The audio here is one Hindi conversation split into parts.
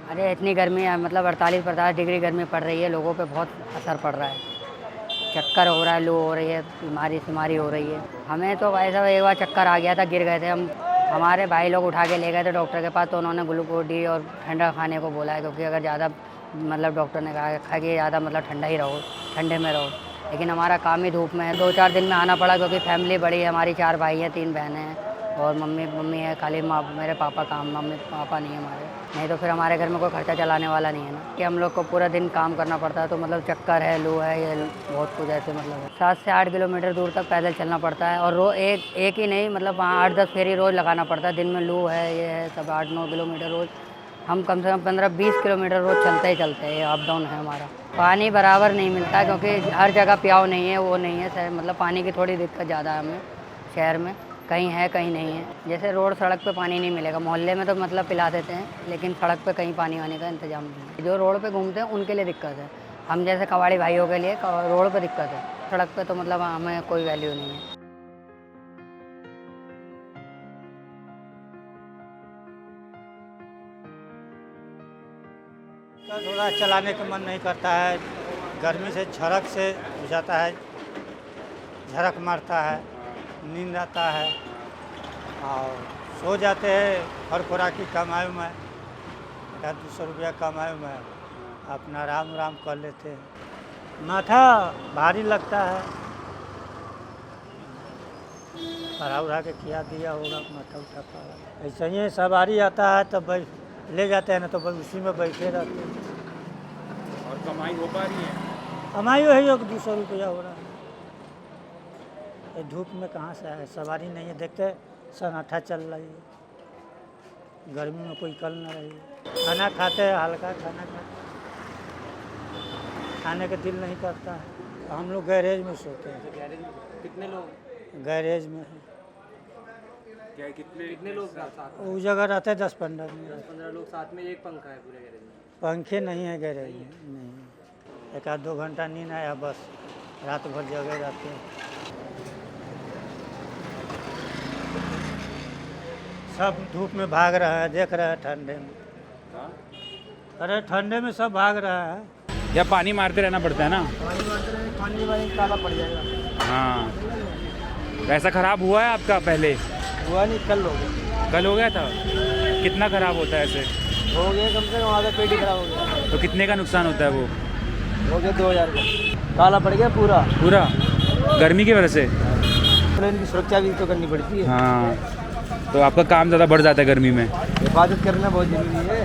अरे इतनी गर्मी है, मतलब 48-50 डिग्री गर्मी पड़ रही है, लोगों पे बहुत असर पड़ रहा है। चक्कर हो रहा है, लू हो रही है, बीमारी हो रही है। हमें तो भाई साहब एक बार चक्कर आ गया था, गिर गए थे हम। हमारे भाई लोग उठा के ले गए थे डॉक्टर के पास, तो उन्होंने ग्लूकोज डी और ठंडा खाने को बोला है, क्योंकि अगर ज़्यादा मतलब डॉक्टर ने कहा कि ज़्यादा मतलब ठंडा ही रहो, ठंडे में रहो। लेकिन हमारा काम ही धूप में है, 2-4 दिन में आना पड़ा, क्योंकि फैमिली बड़ी है हमारी, 4 भाई हैं, 3 बहनें हैं और मम्मी है खाली। मेरे पापा काम, मम्मी पापा नहीं है हमारे। नहीं तो फिर हमारे घर में कोई खर्चा चलाने वाला नहीं है ना, कि हम लोग को पूरा दिन काम करना पड़ता है। तो मतलब चक्कर है, लू है, ये बहुत कुछ ऐसे मतलब 7 से 8 किलोमीटर दूर तक पैदल चलना पड़ता है। और एक ही नहीं, मतलब वहाँ 8-10 फेरी रोज़ लगाना पड़ता है। दिन में लू है, ये है सब, 8-9 किलोमीटर रोज़ हम कम से कम 15-20 किलोमीटर रोज़ चलते ही चलते हैं। ये अप डाउन है हमारा। पानी बराबर नहीं मिलता, क्योंकि हर जगह प्याऊ नहीं है, वो नहीं है, मतलब पानी की थोड़ी दिक्कत ज़्यादा है हमें शहर में। कहीं है कहीं नहीं है। जैसे रोड सड़क पे पानी नहीं मिलेगा, मोहल्ले में तो मतलब पिला देते हैं, लेकिन सड़क पे कहीं पानी आने का इंतजाम नहीं है। जो रोड पे घूमते हैं उनके लिए दिक्कत है। हम जैसे कबाड़ी भाइयों के लिए रोड पे दिक्कत है, सड़क पे तो मतलब हमें कोई वैल्यू नहीं है। थोड़ा चलाने का मन नहीं करता है, गर्मी से झड़क से हो जाता है, झड़क मारता है, नींद आता है और सो जाते हैं। हर खुराकी कमाई में 100-200 रुपया कमाई में अपना आराम कर लेते हैं। माथा भारी लगता है, पढ़ा उड़ा के किया दिया होगा, माथा उठा पड़ा। ऐसे ही सवारी आता है तो ले जाते हैं, ना तो बस उसी में बैठे रहते हैं। और कमाई हो पा रही है? कमाई वही 100-200 रुपया हो रहा है। ये धूप में कहाँ से आए, सवारी नहीं है, देखते सन्नाटा चल रही है, गर्मी में कोई कल ना रही है। खाना खाते हैं, हल्का खाना खाने का दिल नहीं करता है। हम लोग गैरेज में सोते हैं। गैरेज में कितने लोग? गैरेज में है। कितने लोग साथ में? उस जगह रहते हैं 10-15 में। 10-15 लोग साथ में। एक पंखा है पूरे गैरेज में? पंखे नहीं है गैरेज में, नहीं। 1-2 घंटा नींद आया बस, रात भर जगे रहते हैं। सब धूप में भाग रहा है, देख रहे हैं ठंडे में। अरे ठंडे में सब भाग रहा है। या पानी मारते रहना पड़ता है ना? पानी काला पड़ जाएगा। हाँ। वैसा खराब हुआ है आपका पहले? हुआ नहीं, कल हो गया। कल हो गया था? कितना खराब होता है ऐसे? हो गया कम से कम आधा पेट ही खराब हो गया। तो कितने का नुकसान होता है वो? हो गया 2000 का। काला पड़ गया पूरा गर्मी की वजह से? प्लेन की सुरक्षा भी तो करनी पड़ती है। हाँ, तो आपका काम ज़्यादा बढ़ जाता है गर्मी में। हिफाजत करना बहुत जरूरी है।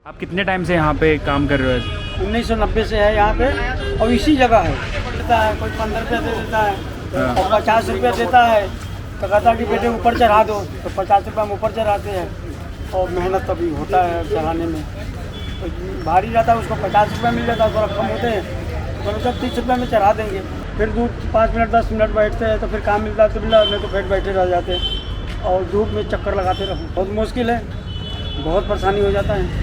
आप कितने टाइम से यहाँ पे काम कर रहे हो? 1990 से है यहाँ पे, और इसी जगह है। देता है कोई 15 रुपया दे देता है और 50 रुपया देता है, तो कहता है कि बेटे ऊपर चढ़ा दो, तो 50 रुपया हम ऊपर चढ़ाते हैं। और मेहनत तभी होता है चढ़ाने में। तो भारी जाता है उसको 50 रुपया मिल जाता है, थोड़ा कम होते हैं तो मतलब 30 रुपया में चढ़ा देंगे। फिर दूर 5 मिनट 10 मिनट बैठते हैं, तो फिर काम मिलता है तो मिला, नहीं तो फिर बैठे रह जाते हैं और धूप में चक्कर लगाते रहो। बहुत मुश्किल है, बहुत परेशानी हो जाता है।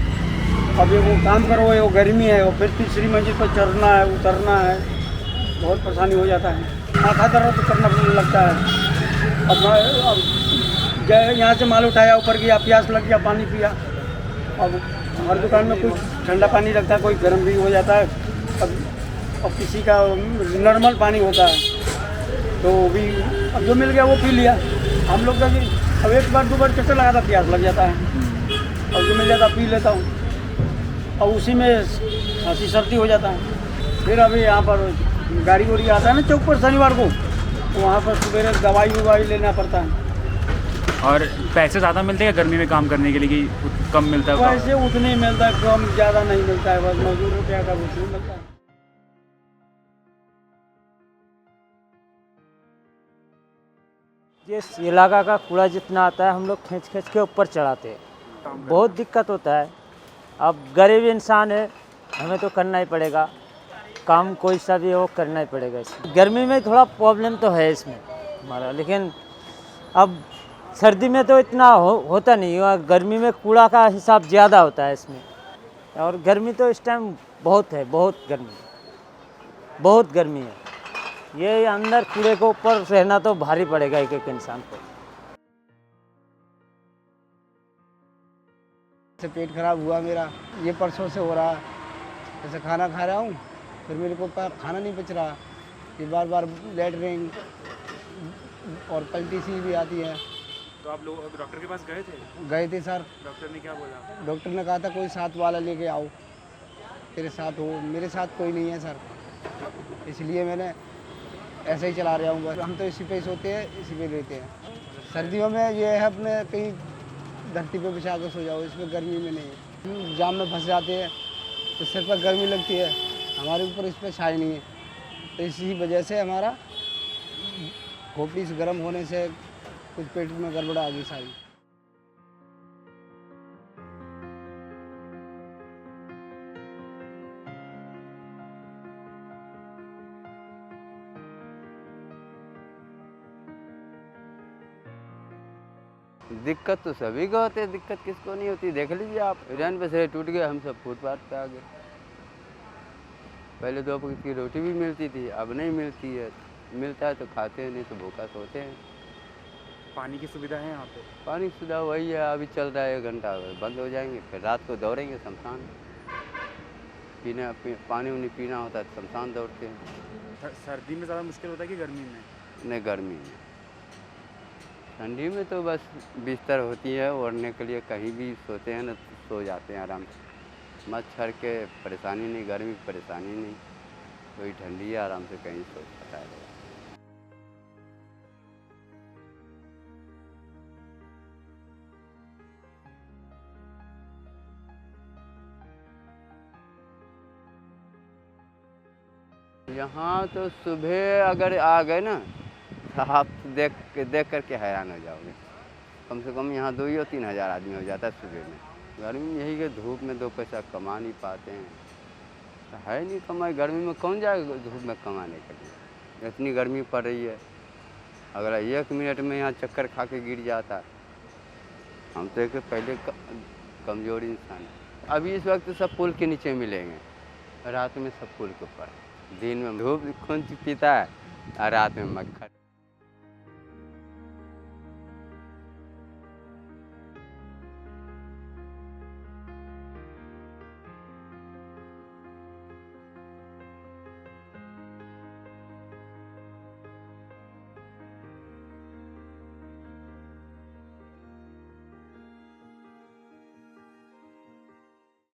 अब ये वो काम करो, वो गर्मी है और फिर तीसरी मंजिल पर चढ़ना है, उतरना है, बहुत परेशानी हो जाता है। माथा दर्द तो करना लगता है। अब यहाँ से माल उठाया, ऊपर गया, प्यास लग गया, पानी पिया। अब हर दुकान में कुछ ठंडा पानी रखता है, कोई गर्म भी हो जाता है। अब किसी का नॉर्मल पानी होता है, तो भी अब जो मिल गया वो पी लिया। हम लोग का भी अब एक बार 2 बार चक्कर लगा था, प्यास लग जाता है, और जो मिल जाता पी लेता हूँ, और उसी में खांसी सर्दी हो जाता है। फिर अभी यहाँ पर गाड़ी वाड़ी आता है ना चौक पर शनिवार को, तो वहाँ पर सुबह दवाई लेना पड़ता है। और पैसे ज़्यादा मिलते हैं गर्मी में काम करने के लिए कि कम मिलता है? पैसे उतने ही मिलता है, कम ज़्यादा नहीं मिलता है, बस मजदूर रुपया का उतना मिलता है। जिस इलाका का कूड़ा जितना आता है हम लोग खींच के ऊपर चढ़ाते हैं। बहुत दिक्कत होता है। अब गरीब इंसान है, हमें तो करना ही पड़ेगा काम, कोई सा भी हो करना ही पड़ेगा। इसमें गर्मी में थोड़ा प्रॉब्लम तो है इसमें हमारा, लेकिन अब सर्दी में तो इतना होता नहीं है। गर्मी में कूड़ा का हिसाब ज़्यादा होता है इसमें, और गर्मी तो इस टाइम बहुत है, बहुत गर्मी है। ये अंदर कूड़े के ऊपर रहना तो भारी पड़ेगा एक इंसान को। से पेट खराब हुआ मेरा, ये परसों से हो रहा। जैसे खाना खा रहा हूँ फिर मेरे को खाना नहीं पच रहा, ये बार बार लेटरिन और पलटी सी भी आती है। तो आप लोग डॉक्टर के पास गए थे? गए थे सर। डॉक्टर ने क्या बोला? डॉक्टर ने कहा था कोई साथ वाला लेके आओ, तेरे साथ हो। मेरे साथ कोई नहीं है सर, इसलिए मैंने ऐसे ही चला रहा हूँ बस। हम तो इसी पे सोते हैं, इसी पे लेते हैं। सर्दियों में ये है अपने कहीं धरती पे बिछा कर सो जाओ, इसमें गर्मी में नहीं। जाम में फंस जाते हैं तो सिर पर गर्मी लगती है, हमारे ऊपर इस पर छाई नहीं है। तो इसी वजह से हमारा खोपड़ी से गर्म होने से कुछ पेट में गड़बड़ आ गई सारी। दिक्कत तो सभी को होती है, दिक्कत किसको नहीं होती। देख लीजिए आप, रैन पे से टूट गए, हम सब फुटपाथ पे आ गए। पहले 2 वक्त की रोटी भी मिलती थी, अब नहीं मिलती है। मिलता है तो खाते हैं, नहीं तो भूखा सोते हैं। पानी की सुविधा है यहाँ पे? पानी की सुविधा वही है, अभी चल रहा है 1 घंटा, बंद हो जाएंगे। फिर रात को दौड़ेंगे शमशान, पानी उन्हें पीना होता है तो शमशान दौड़ते हैं। सर्दी में ज़्यादा मुश्किल होता है कि गर्मी में? नहीं, गर्मी में। ठंडी में तो बस बिस्तर होती है, ओढ़ने के लिए कहीं भी सोते हैं ना तो सो जाते हैं आराम से। मच्छर के परेशानी नहीं, गर्मी की परेशानी नहीं, कोई ठंडी है, आराम से कहीं सो सकता है। यहाँ तो सुबह अगर आ गए ना तो आप देख करके हैरान हो जाओगे। कम से कम यहाँ 2 या 3 हज़ार आदमी हो जाता है सुबह में। गर्मी में यही कि धूप में 2 पैसा कमा नहीं पाते हैं, तो है नहीं कमाई। गर्मी में कौन जाएगा धूप में कमाने के लिए? इतनी गर्मी पड़ रही है, अगर 1 मिनट में यहाँ चक्कर खा के गिर जाता है। हम तो एक पहले कमज़ोर इंसान है। अभी इस वक्त सब पुल के नीचे मिलेंगे, रात में सब पुल के ऊपर। दिन में धूप खून पीता है और रात में मक्खर।